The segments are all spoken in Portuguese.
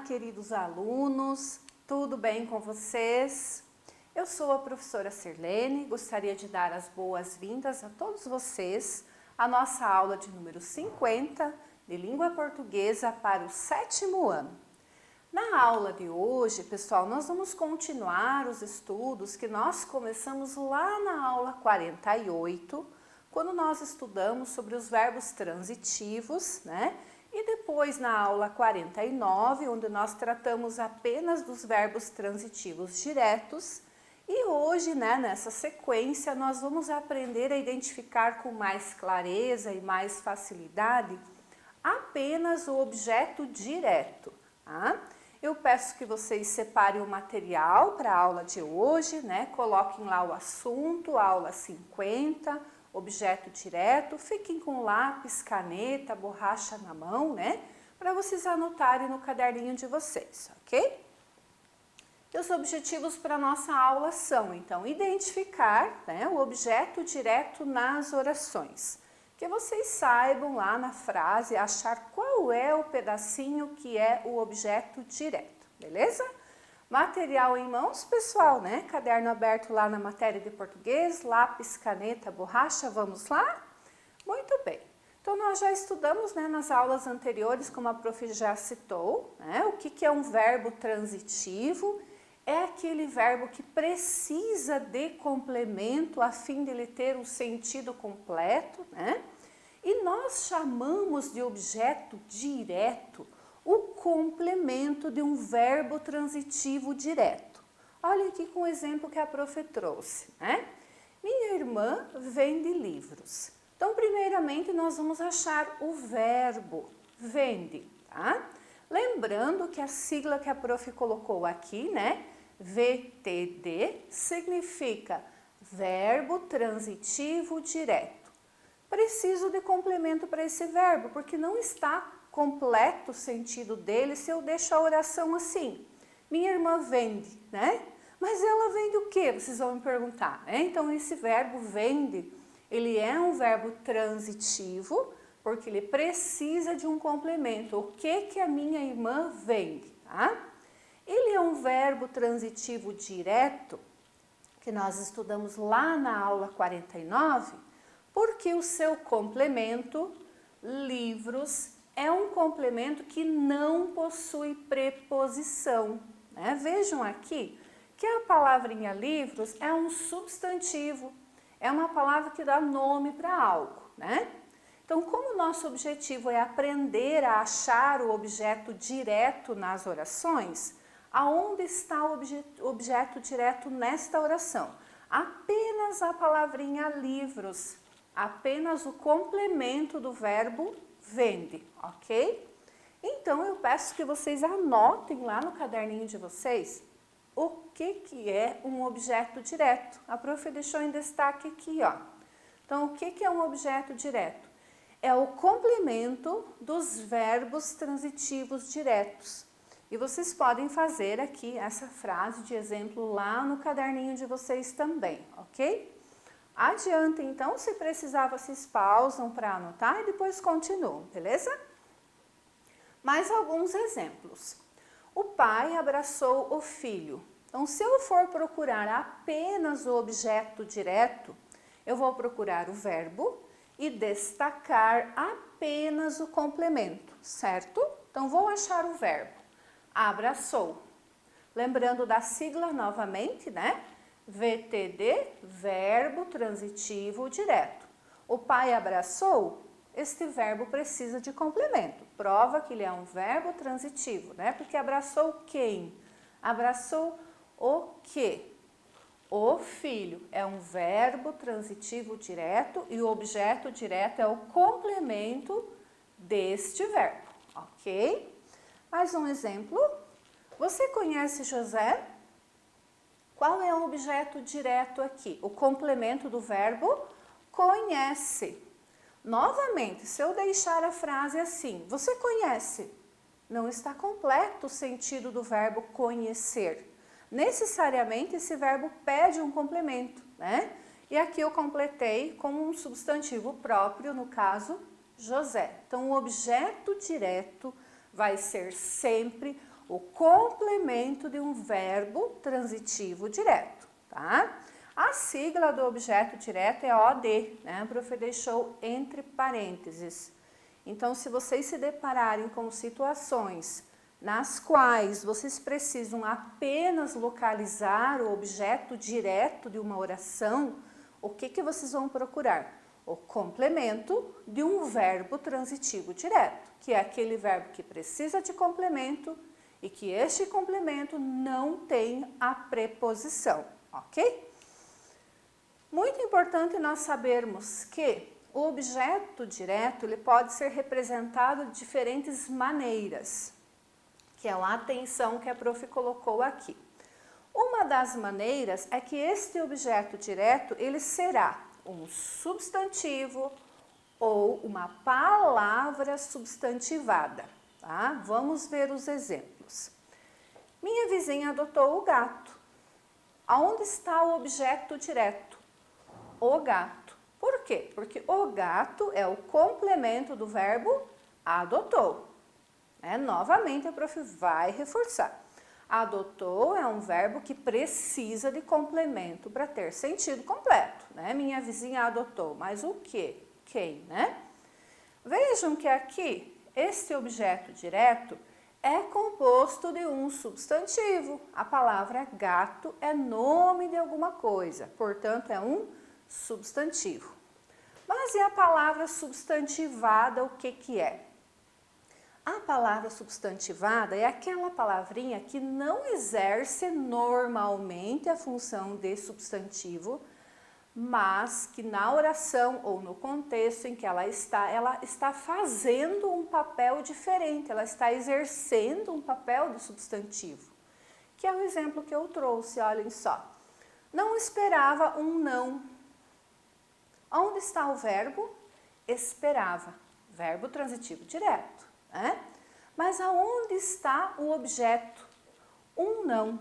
queridos alunos, tudo bem com vocês? Eu sou a professora Sirlene, gostaria de dar as boas-vindas a todos vocês à nossa aula de número 50 de língua portuguesa para o 7º ano. Na aula de hoje, pessoal, nós vamos continuar os estudos que nós começamos lá na aula 48, quando nós estudamos sobre os verbos transitivos, né? E depois na aula 49, onde nós tratamos apenas dos verbos transitivos diretos. E hoje, né, nessa sequência, nós vamos aprender a identificar com mais clareza e mais facilidade apenas o objeto direto, tá? Eu peço que vocês separem o material para a aula de hoje, né? Coloquem lá o assunto, aula 50, objeto direto, fiquem com lápis, caneta, borracha na mão, né? Para vocês anotarem no caderninho de vocês, ok? E os objetivos para a nossa aula são, então, identificar, né, o objeto direto nas orações. Que vocês saibam lá na frase achar qual é o pedacinho que é o objeto direto, beleza? Material em mãos, pessoal, né? Caderno aberto lá na matéria de português, lápis, caneta, borracha, vamos lá? Muito bem. Então, nós já estudamos, né, nas aulas anteriores, como a prof já citou, né, o que é um verbo transitivo. É aquele verbo que precisa de complemento a fim de ele ter um sentido completo, né? E nós chamamos de objeto direto o complemento de um verbo transitivo direto. Olha aqui com o exemplo que a prof trouxe, né? Minha irmã vende livros. Então, primeiramente, nós vamos achar o verbo vende, tá? Lembrando que a sigla que a prof colocou aqui, né? VTD significa verbo transitivo direto. Preciso de complemento para esse verbo, porque não está completo o sentido dele se eu deixo a oração assim. Minha irmã vende, né? Mas ela vende o quê? Vocês vão me perguntar, né? Então, esse verbo vende, ele é um verbo transitivo, porque ele precisa de um complemento. O que a minha irmã vende, tá? Ele é um verbo transitivo direto, que nós estudamos lá na aula 49, porque o seu complemento, livros, é um complemento que não possui preposição, né? Vejam aqui que a palavrinha livros é um substantivo, é uma palavra que dá nome para algo, né? Então, como o nosso objetivo é aprender a achar o objeto direto nas orações, aonde está o objeto direto nesta oração? Apenas a palavrinha livros, apenas o complemento do verbo vende, ok? Então, eu peço que vocês anotem lá no caderninho de vocês o que é um objeto direto. A prof deixou em destaque aqui, ó. Então, o que é um objeto direto? É o complemento dos verbos transitivos diretos. E vocês podem fazer aqui essa frase de exemplo lá no caderninho de vocês também, ok? Adiante, então, se precisar, vocês pausam para anotar e depois continuam, beleza? Mais alguns exemplos. O pai abraçou o filho. Então, se eu for procurar apenas o objeto direto, eu vou procurar o verbo e destacar apenas o complemento, certo? Então, vou achar o verbo. Abraçou. Lembrando da sigla novamente, né? VTD, verbo transitivo direto. O pai abraçou, este verbo precisa de complemento. Prova que ele é um verbo transitivo, né? Porque abraçou quem? Abraçou o quê? O filho. É um verbo transitivo direto e o objeto direto é o complemento deste verbo, ok? Mais um exemplo. Você conhece José? Qual é o objeto direto aqui? O complemento do verbo conhece. Novamente, se eu deixar a frase assim, você conhece? Não está completo o sentido do verbo conhecer. Necessariamente esse verbo pede um complemento, né? E aqui eu completei com um substantivo próprio, no caso, José. Então, o objeto direto vai ser sempre o complemento de um verbo transitivo direto, tá? A sigla do objeto direto é OD, né? A prof deixou entre parênteses. Então, se vocês se depararem com situações nas quais vocês precisam apenas localizar o objeto direto de uma oração, o que vocês vão procurar? O complemento de um verbo transitivo direto, que é aquele verbo que precisa de complemento e que este complemento não tem a preposição, ok? Muito importante nós sabermos que o objeto direto ele pode ser representado de diferentes maneiras, que é a atenção que a prof colocou aqui. Uma das maneiras é que este objeto direto ele será um substantivo ou uma palavra substantivada, tá? Vamos ver os exemplos. Minha vizinha adotou o gato. Aonde está o objeto direto? O gato. Por quê? Porque o gato é o complemento do verbo adotou. Novamente a prof vai reforçar. Adotou é um verbo que precisa de complemento para ter sentido completo, né? Minha vizinha adotou, mas o quê? Quem, né? Vejam que aqui, este objeto direto é composto de um substantivo. A palavra gato é nome de alguma coisa, portanto é um substantivo. Mas e a palavra substantivada, o que é? A palavra substantivada é aquela palavrinha que não exerce normalmente a função de substantivo, mas que na oração ou no contexto em que ela está fazendo um papel diferente, ela está exercendo um papel de substantivo, que é o exemplo que eu trouxe, olhem só. Não esperava um não. Onde está o verbo? Esperava, verbo transitivo direto, né? Mas aonde está o objeto? Um não.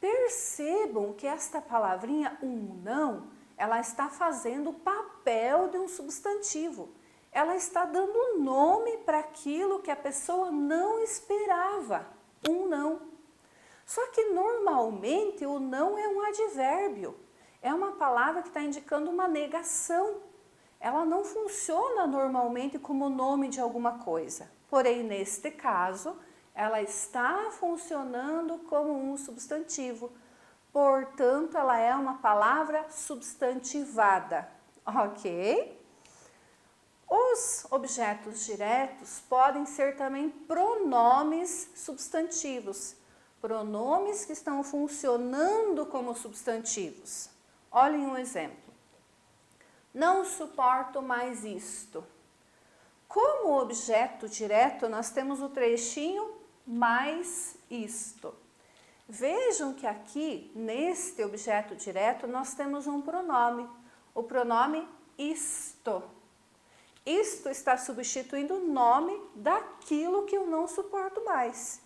Percebam que esta palavrinha um não, ela está fazendo o papel de um substantivo. Ela está dando nome para aquilo que a pessoa não esperava, um não. Só que normalmente o não é um advérbio, é uma palavra que está indicando uma negação. Ela não funciona normalmente como nome de alguma coisa. Porém, neste caso, ela está funcionando como um substantivo. Portanto, ela é uma palavra substantivada, ok? Os objetos diretos podem ser também pronomes substantivos, pronomes que estão funcionando como substantivos. Olhem um exemplo. Não suporto mais isto. Como objeto direto, nós temos o trechinho mais isto. Vejam que aqui, neste objeto direto, nós temos um pronome, o pronome isto. Isto está substituindo o nome daquilo que eu não suporto mais.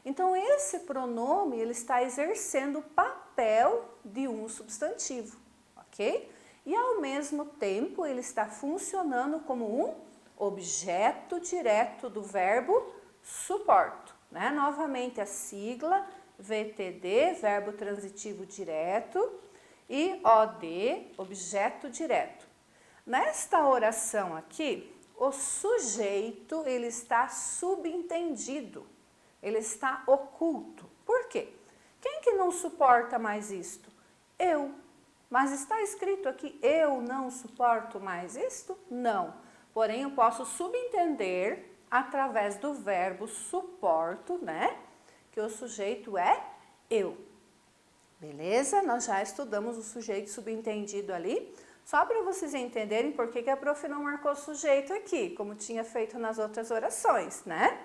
Então, esse pronome, ele está exercendo o papel de um substantivo, ok? E, ao mesmo tempo, ele está funcionando como um objeto direto do verbo suporto, né? Novamente, a sigla VTD, verbo transitivo direto, e OD, objeto direto. Nesta oração aqui, o sujeito, ele está subentendido, ele está oculto. Por quê? Quem que não suporta mais isto? Eu. Mas está escrito aqui, eu não suporto mais isto? Não. Porém, eu posso subentender através do verbo suporto, né? Que o sujeito é eu. Beleza? Nós já estudamos o sujeito subentendido ali. Só para vocês entenderem por que a prof não marcou sujeito aqui, como tinha feito nas outras orações, né?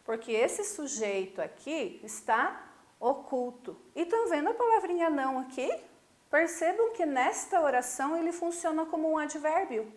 Porque esse sujeito aqui está oculto. E estão vendo a palavrinha não aqui? Percebam que nesta oração ele funciona como um advérbio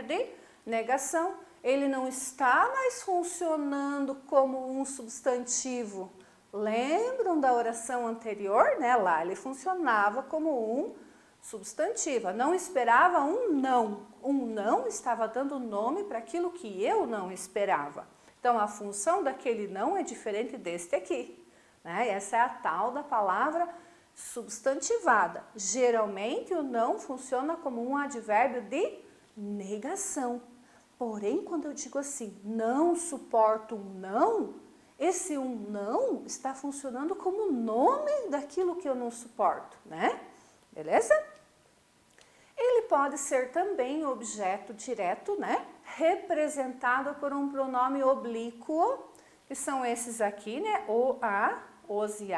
de negação. Ele não está mais funcionando como um substantivo. Lembram da oração anterior, né? Lá ele funcionava como um substantivo. Não esperava um não. Um não estava dando nome para aquilo que eu não esperava. Então, a função daquele não é diferente deste aqui, né? Essa é a tal da palavra substantivada. Geralmente, o não funciona como um advérbio de negação. Porém, quando eu digo assim, não suporto um não, esse um não está funcionando como nome daquilo que eu não suporto, né? Beleza? Ele pode ser também objeto direto, né? Representado por um pronome oblíquo, que são esses aqui, né? O, a, os e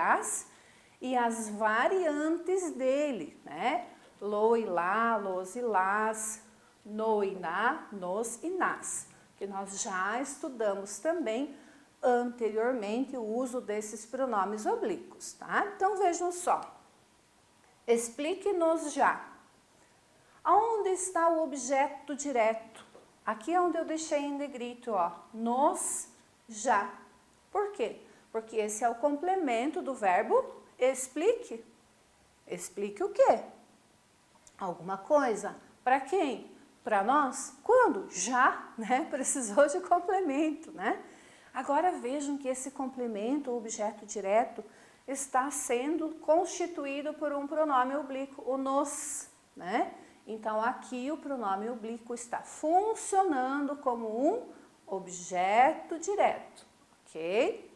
as variantes dele, né? Lo e lá, los e las, no e na, nos e nas, que nós já estudamos também anteriormente o uso desses pronomes oblíquos, tá? Então vejam só, explique-nos já. Aonde está o objeto direto? Aqui é onde eu deixei em negrito, ó, nos, já. Por quê? Porque esse é o complemento do verbo explique. Explique o quê? Alguma coisa. Para quem? Para nós? Quando? Já, né? Precisou de complemento, né? Agora vejam que esse complemento, o objeto direto, está sendo constituído por um pronome oblíquo, o nos, né? Então, aqui o pronome oblíquo está funcionando como um objeto direto, ok?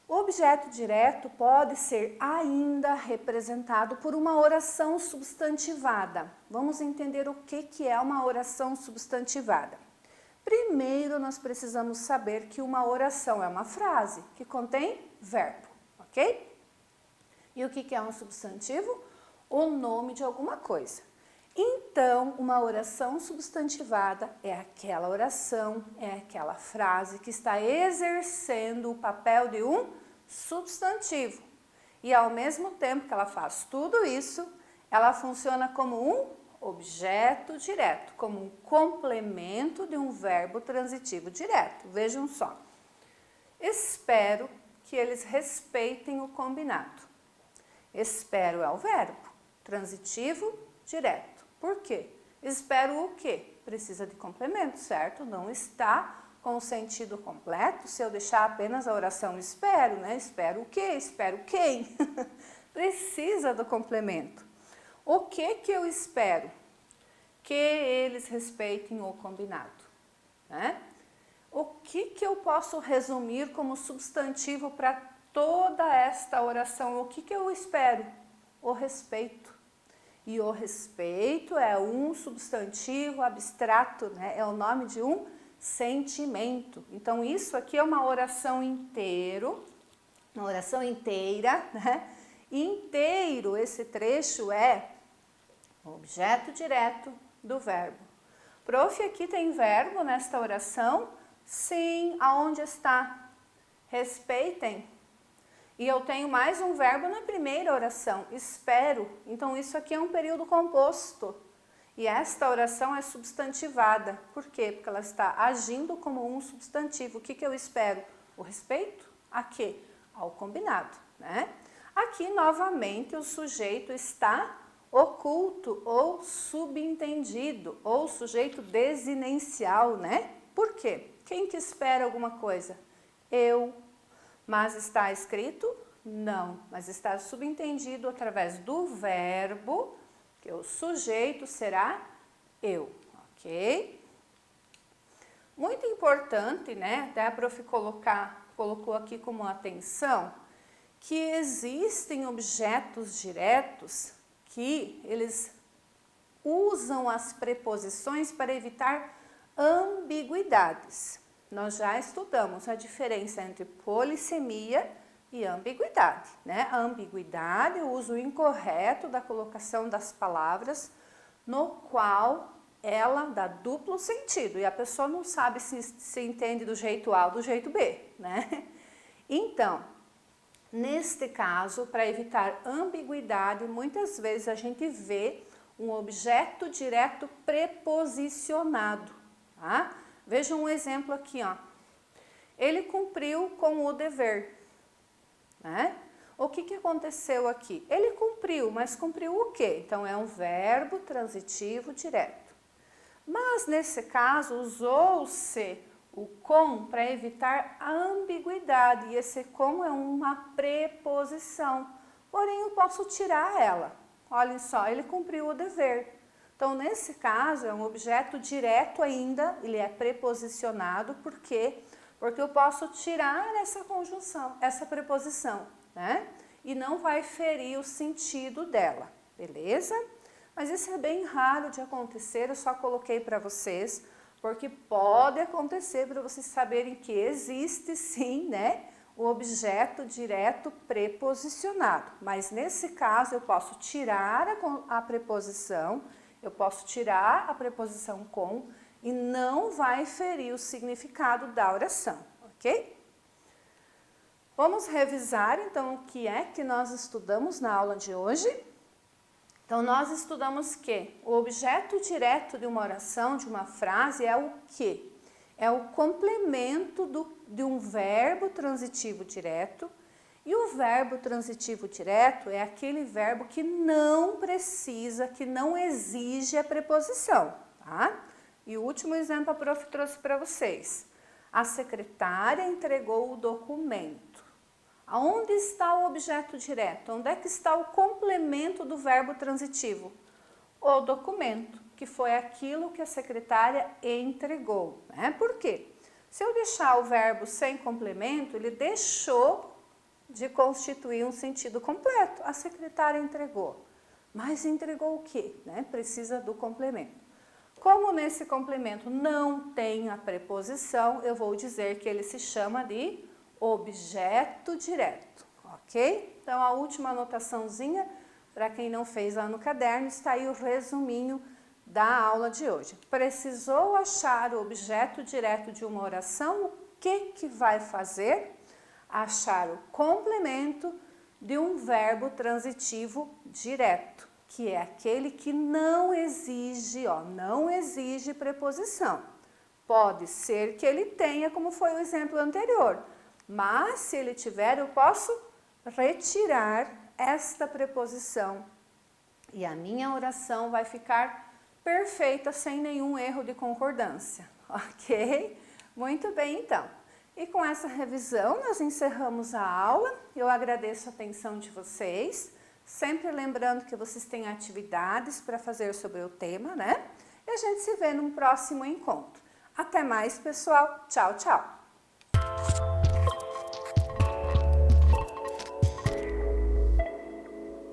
O objeto direto pode ser ainda representado por uma oração substantivada. Vamos entender o que é uma oração substantivada. Primeiro, nós precisamos saber que uma oração é uma frase que contém verbo, ok? E o que é um substantivo? O nome de alguma coisa. Então, uma oração substantivada é aquela oração, é aquela frase que está exercendo o papel de um substantivo. E ao mesmo tempo que ela faz tudo isso, ela funciona como um objeto direto, como um complemento de um verbo transitivo direto. Vejam só. Espero que eles respeitem o combinado. Espero é o verbo transitivo direto. Por quê? Espero o quê? Precisa de complemento, certo? Não está com o sentido completo se eu deixar apenas a oração espero, né? Espero o quê? Espero quem? Precisa do complemento. O que eu espero? Que eles respeitem o combinado, né? O que eu posso resumir como substantivo para toda esta oração? O que eu espero? O respeito. E o respeito é um substantivo abstrato, né? É o nome de um sentimento. Então, isso aqui é uma oração inteira, né? Inteiro, esse trecho é objeto direto do verbo. Prof, aqui tem verbo nesta oração? Sim, aonde está? Respeitem. E eu tenho mais um verbo na primeira oração, espero. Então, isso aqui é um período composto. E esta oração é substantivada. Por quê? Porque ela está agindo como um substantivo. O que eu espero? O respeito? A quê? Ao combinado, né? Aqui, novamente, o sujeito está oculto ou subentendido, ou sujeito desinencial, né? Por quê? Quem que espera alguma coisa? Eu. Mas está escrito? Não, mas está subentendido através do verbo, que o sujeito será eu, ok? Muito importante, né? Até a prof colocou aqui como atenção, que existem objetos diretos que eles usam as preposições para evitar ambiguidades. Nós já estudamos a diferença entre polissemia e ambiguidade, né? A ambiguidade, o uso incorreto da colocação das palavras, no qual ela dá duplo sentido e a pessoa não sabe se entende do jeito A ou do jeito B, né? Então, neste caso, para evitar ambiguidade, muitas vezes a gente vê um objeto direto preposicionado, tá? Veja um exemplo aqui, ó. Ele cumpriu com o dever, né? O que aconteceu aqui? Ele cumpriu, mas cumpriu o quê? Então, é um verbo transitivo direto. Mas, nesse caso, usou-se o com para evitar a ambiguidade. E esse com é uma preposição. Porém, eu posso tirar ela. Olhem só, ele cumpriu o dever. Então, nesse caso, é um objeto direto ainda, ele é preposicionado, por quê? Porque eu posso tirar essa conjunção, essa preposição, né? E não vai ferir o sentido dela, beleza? Mas isso é bem raro de acontecer, eu só coloquei para vocês, porque pode acontecer para vocês saberem que existe sim, né? O objeto direto preposicionado. Mas nesse caso eu posso tirar a preposição, eu posso tirar a preposição com e não vai ferir o significado da oração, ok? Vamos revisar então o que é que nós estudamos na aula de hoje. Então nós estudamos que o objeto direto de uma oração, de uma frase, é o quê? É o complemento de um verbo transitivo direto. E o verbo transitivo direto é aquele verbo que não precisa, que não exige a preposição, tá? E o último exemplo a prof trouxe para vocês. A secretária entregou o documento. Aonde está o objeto direto? Onde é que está o complemento do verbo transitivo? O documento, que foi aquilo que a secretária entregou, né? Por quê? Se eu deixar o verbo sem complemento, ele deixou de constituir um sentido completo. A secretária entregou. Mas entregou o quê? Né? Precisa do complemento. Como nesse complemento não tem a preposição, eu vou dizer que ele se chama de objeto direto, ok? Então, a última anotaçãozinha, para quem não fez lá no caderno, está aí o resuminho da aula de hoje. Precisou achar o objeto direto de uma oração, o que vai fazer? Achar o complemento de um verbo transitivo direto, que é aquele que não exige, não exige preposição. Pode ser que ele tenha, como foi o exemplo anterior, mas se ele tiver, eu posso retirar esta preposição e a minha oração vai ficar perfeita, sem nenhum erro de concordância, ok? Muito bem, então. E com essa revisão, nós encerramos a aula. Eu agradeço a atenção de vocês. Sempre lembrando que vocês têm atividades para fazer sobre o tema, né? E a gente se vê num próximo encontro. Até mais, pessoal. Tchau, tchau.